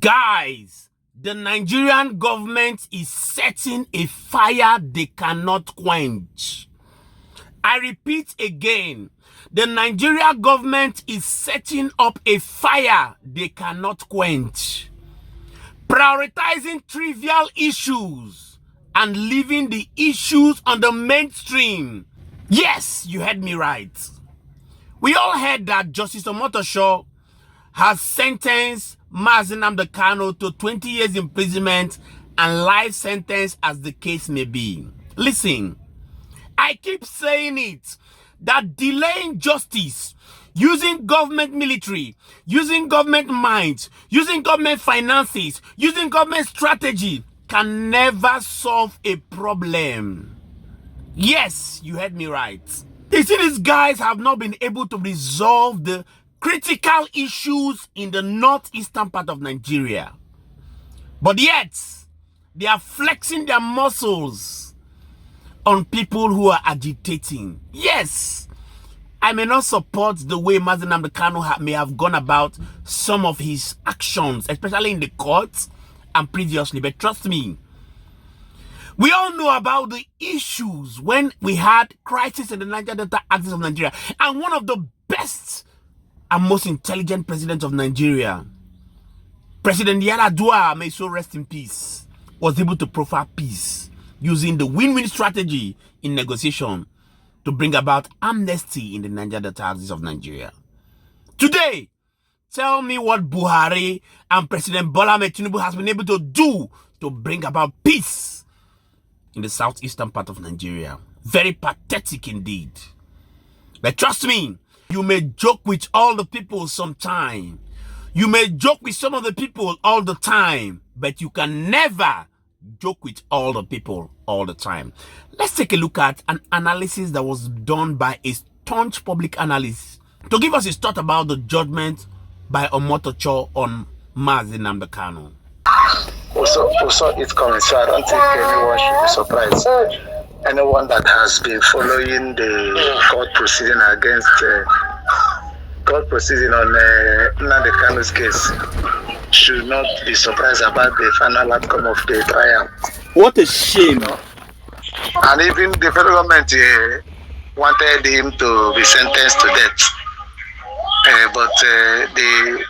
Guys, the Nigerian government is setting a fire they cannot quench. I repeat again, the Nigerian government is setting up a fire they cannot quench. Prioritizing trivial issues and leaving the issues on the mainstream. Yes, you heard me right. We all heard that Justice Omotosho has sentenced Nnamdi Kanu to 20 years imprisonment and life sentence as the case may be. Listen, I keep saying it, that delaying justice, using government military, using government minds, using government finances, using government strategy can never solve a problem. Yes, you heard me right. You see, these guys have not been able to resolve the critical issues in the northeastern part of Nigeria. But yet, they are flexing their muscles on people who are agitating. Yes, I may not support the way Nnamdi Kanu may have gone about some of his actions, especially in the courts and previously, but trust me, we all know about the issues when we had crisis in the Niger Delta axis of Nigeria. And one of the best and most intelligent presidents of Nigeria, President Yar'Adua, may so rest in peace, was able to proffer peace using the win-win strategy in negotiation to bring about amnesty in the Niger Delta axis of Nigeria. Today, tell me what Buhari and President Bola Ahmed Tinubu has been able to do to bring about peace in the southeastern part of Nigeria. Very pathetic indeed. But trust me, you may joke with all the people sometime. You may joke with some of the people all the time, but you can never joke with all the people all the time. Let's take a look at an analysis that was done by a staunch public analyst to give us his thought about the judgment by Omotosho on Nnamdi Kanu. We saw it coming, so I don't think anyone should be surprised. Anyone that has been following the court proceeding against court proceeding on Nnamdi Kanu's case should not be surprised about the final outcome of the trial. What a shame! And even the federal government wanted him to be sentenced to death, but the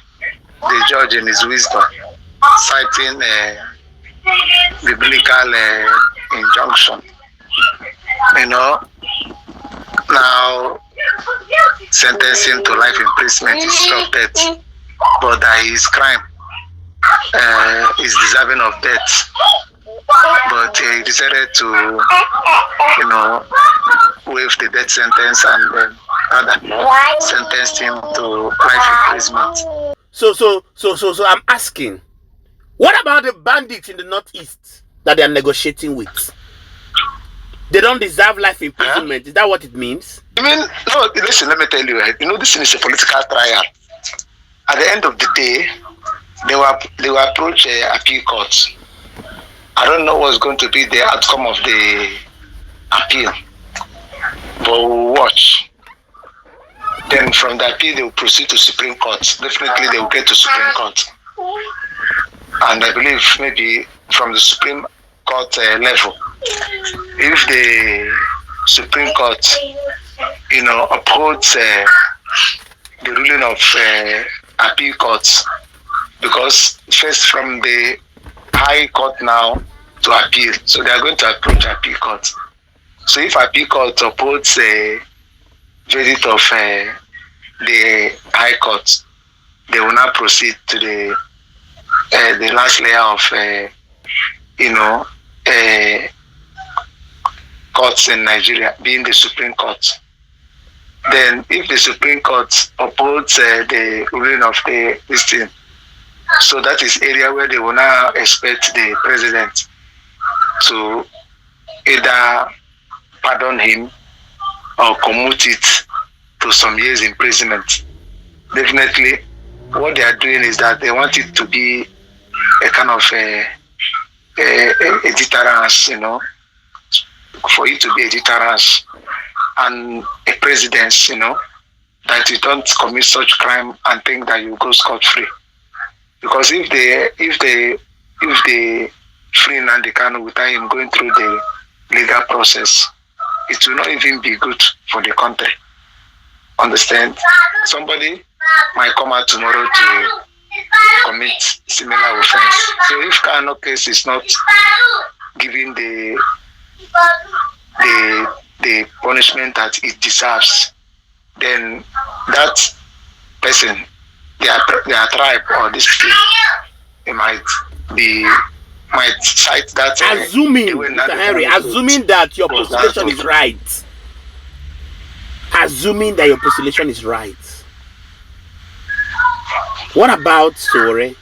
judge, in his wisdom, citing biblical injunction, now sentencing to life imprisonment is struck death, but that his crime is deserving of death. But he decided to, waive the death sentence and sentenced him to life imprisonment. So I'm asking, what about the bandits in the northeast that they are negotiating with? They don't deserve life imprisonment. Huh? Is that what it means? I mean, no, listen, let me tell you, this is a political trial. At the end of the day, they will approach appeal courts. I don't know what's going to be the outcome of the appeal, but we'll watch. Then from the appeal, they will proceed to Supreme Court. Definitely, they will get to Supreme Court. And I believe maybe from the Supreme Court level, if the Supreme Court, upholds the ruling of appeal courts, because first from the High Court now to appeal, so they are going to approach appeal court. So if appeal court upholds the verdict of the High Court, they will now proceed to the last layer of courts in Nigeria, being the Supreme Court. Then if the Supreme Court upholds the ruling of this thing, so that is area where they will now expect the president to either pardon him or commute it to some years imprisonment. Definitely, what they are doing is that they want it to be a kind of a deterrence, for it to be a deterrence and a precedence, that you don't commit such crime and think that you go scot-free. Because if they free Nnamdi Kanu without him going through the legal process, it will not even be good for the country. Understand? Somebody might come out tomorrow to commit similar offense. So if Kanu case is not giving the punishment that it deserves, then that person, their tribe or this thing, it might cite that. Assuming, Mr. Henry, assuming that your postulation is right. Assuming that your postulation is right. What about Sore?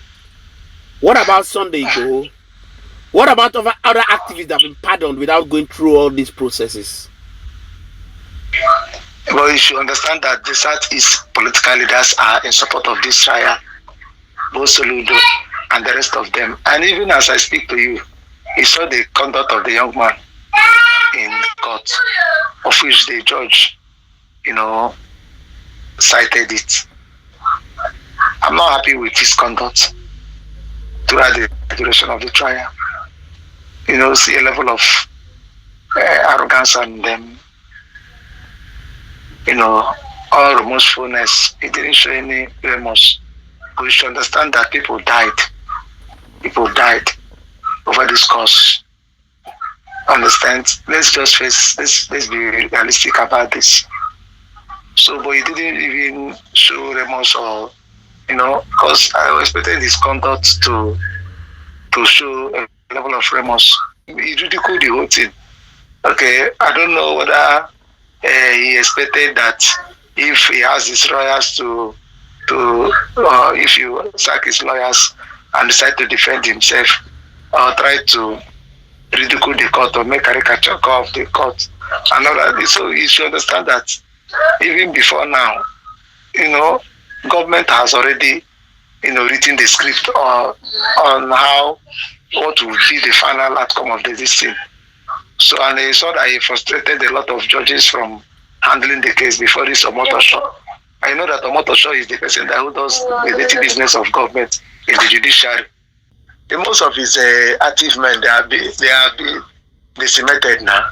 What about Sunday Igboho? What about other activists that have been pardoned without going through all these processes? Well, you should understand that the Southeast political leaders are in support of this trial, both Soludo and the rest of them. And even as I speak to you, you saw the conduct of the young man in court, of which the judge, cited it. I'm not happy with his conduct throughout the duration of the trial. See a level of arrogance and all remorsefulness. It didn't show any remorse. We should understand that people died. People died over this cause. Understand? Let's just face. Let's be realistic about this. So, but he didn't even show remorse or, because I expected his conduct to show a level of remorse. He ridiculed the whole thing. Okay, I don't know whether he expected that if he has his lawyers if you sack his lawyers and decide to defend himself or try to ridicule the court or make caricature of the court and all that. So you should understand that even before now, government has already, written the script on what will be the final outcome of this thing. So, and they saw that he frustrated a lot of judges from handling the case before this Omotosho. I know that Omotosho is the person who does the dirty business of government in the judiciary. Most of his achievements, they have been decimated now.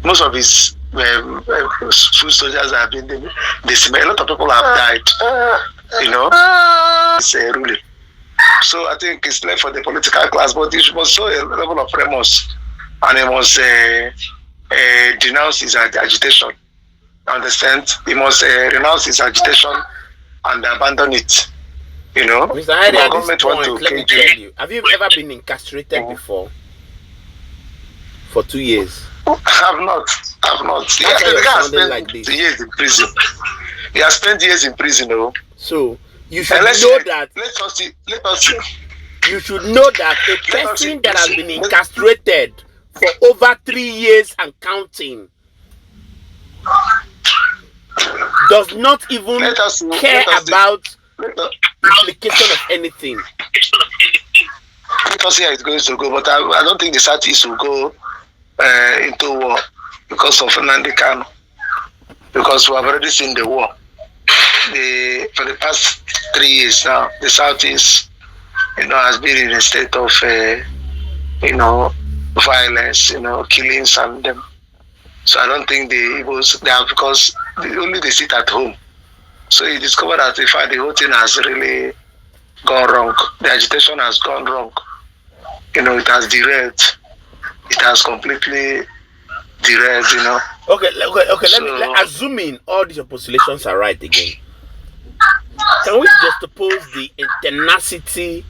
Most of his food soldiers have been decimated. A lot of people have died. It's ruling. So I think it's left for the political class, but it must show a level of remorse, and it must denounce his agitation. Understand? He must renounce his agitation and abandon it. Mr. Heidi, at this point, let me tell you, have you ever been incarcerated before? For 2 years? I've not. He has spent years in prison. He has spent years in prison, So you should know that. Let us see. You should know that a person that has been incarcerated for over 3 years and counting does not even care about implication of anything. Let us see how it's going to go, but I don't think the Southeast will go into war because of Nnamdi Kanu, because we have already seen the war. For the past 3 years now, the Southeast, has been in a state of, violence, killings and them. So I don't think the Igbos, because only they sit at home. So you discover that in fact the whole thing has really gone wrong. The agitation has gone wrong. It has derailed. It has completely derailed, Okay. Assuming all these postulations are right again, can we juxtapose the tenacity,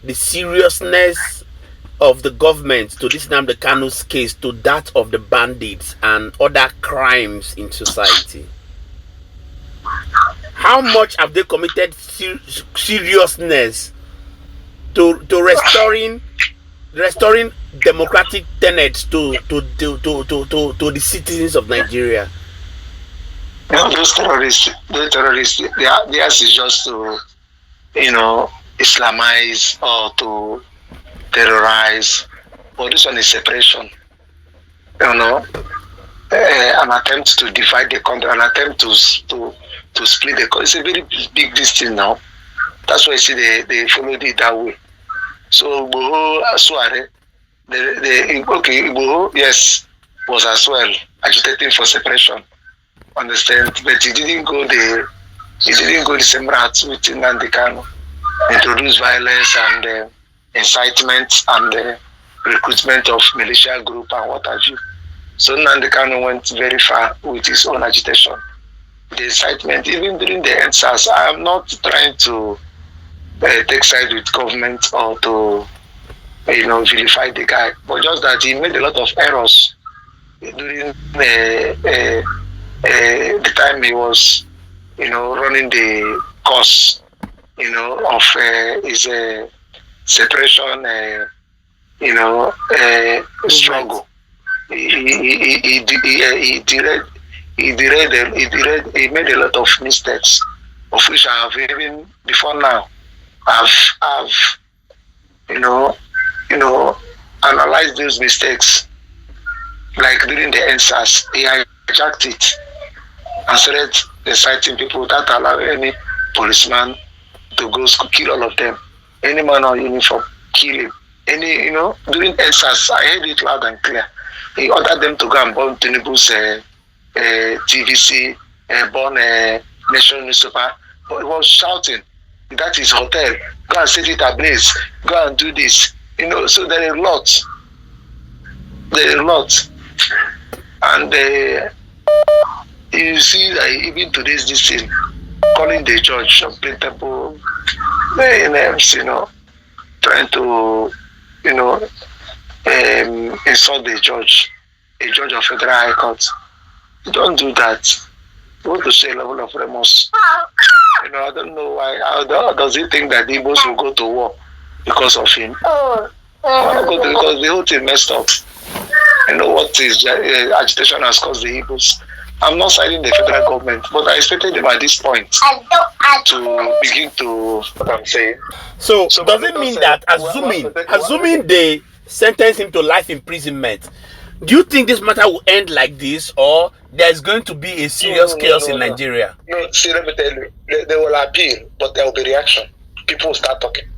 the seriousness of the government to this Nnamdi Kanu's case to that of the bandits and other crimes in society? How much have they committed seriousness to restoring democratic tenets to the citizens of Nigeria? Those terrorists, theirs is just to, Islamize or to terrorize. But this one is separation. An attempt to divide the country, an attempt to split the country. It's a very big thing now. That's why I see they followed it that way. So Igboho Asuare, Igboho, yes, was as well agitating for separation. Understand? But he didn't go the same route with Nnamdi Kanu. Introduce violence and incitement and recruitment of militia group and what have you. So Nnamdi Kanu went very far with his own agitation. The incitement, even during the NSAS, I am not trying to take side with government or to vilify the guy, but just that he made a lot of errors during the time he was running the course of his separation struggle. He made a lot of mistakes, of which I have even before now I've analyzed those mistakes. Like during the NSAS, he hijacked it and started inciting people without allowing any policeman to go kill all of them. Any man on uniform, kill him. During NSAS, I heard it loud and clear. He ordered them to go and burn Tinubu's TVC, burn National Newspaper. But he was shouting, that is hotel, go and set it ablaze, go and do this. So there are a lot. And you see that even today's this thing, calling the judge of Temple names, trying to, insult the judge, a judge of Federal High Court. Don't do that. You want to show a level of remorse. I don't know why. How does he think that the Igbos will go to war because of him? Because the whole thing messed up. I know what is agitation has caused the Igbos. I'm not siding the federal government, but I expected them at this point to begin to what I'm saying. So does it mean that assuming they sentence him to life imprisonment, do you think this matter will end like this, or there's going to be a serious chaos in Nigeria? No, see, let me tell you, they will appeal, but there will be reaction. People will start talking.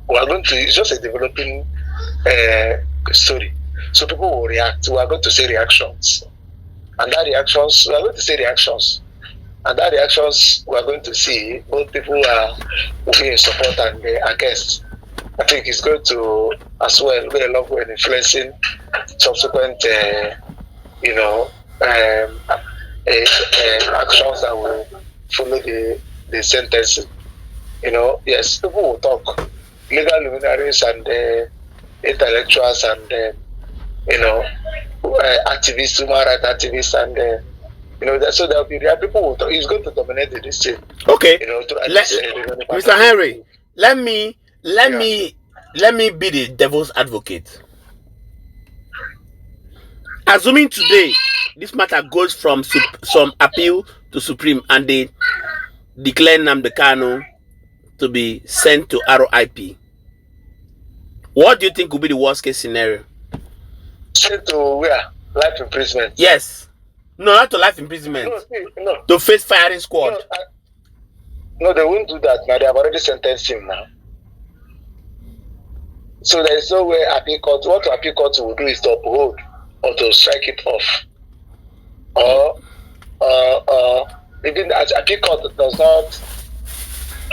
It's just a developing story. So people will react. We are going to see reactions. And that reactions, we are going to see reactions. And that reactions, we are going to see both people who are moving in support and against. I think it's going to, as well, be a lot in influencing subsequent, actions that will follow the sentencing. Yes, people will talk. Legal luminaries and intellectuals and activists, human rights activists, and so there will be people will talk. It's going to dominate this thing. Okay, Mr. Henry, let me be the devil's advocate. Assuming today this matter goes from some appeal to Supreme and they declare Nnamdi Kanu to be sent to RIP, what do you think will be the worst case scenario? Sent to where? Life imprisonment? Yes. No, not to life imprisonment. No. To face firing squad. No, they won't do that now. They have already sentenced him now. So there is no way appeal court. What appeal court will do is to uphold or to strike it off. Or even as appeal court does not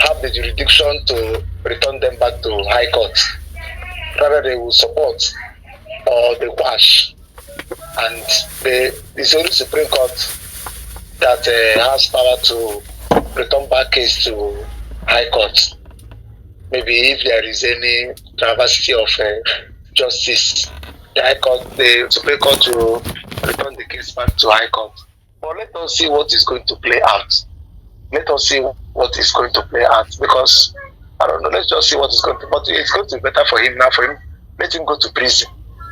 have the jurisdiction to return them back to high court. Rather, they will support or they quash. And it's only Supreme Court that has power to return back case to High Court. Maybe if there is any diversity of justice, the Supreme Court will return the case back to High Court. But let us see what is going to play out. Because, I don't know, let's just see what is going to, but it's going to be better for him now, let him go to prison.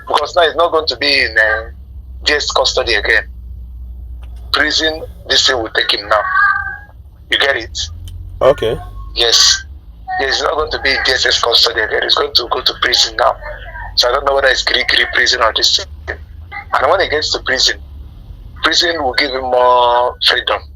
Because now he's not going to be in DSS custody again. Prison, this thing will take him now. You get it? Okay. Yes. He's not going to be in DSS custody again. He's going to go to prison now. So I don't know whether it's Greek prison or this thing. And when he gets to prison will give him more freedom.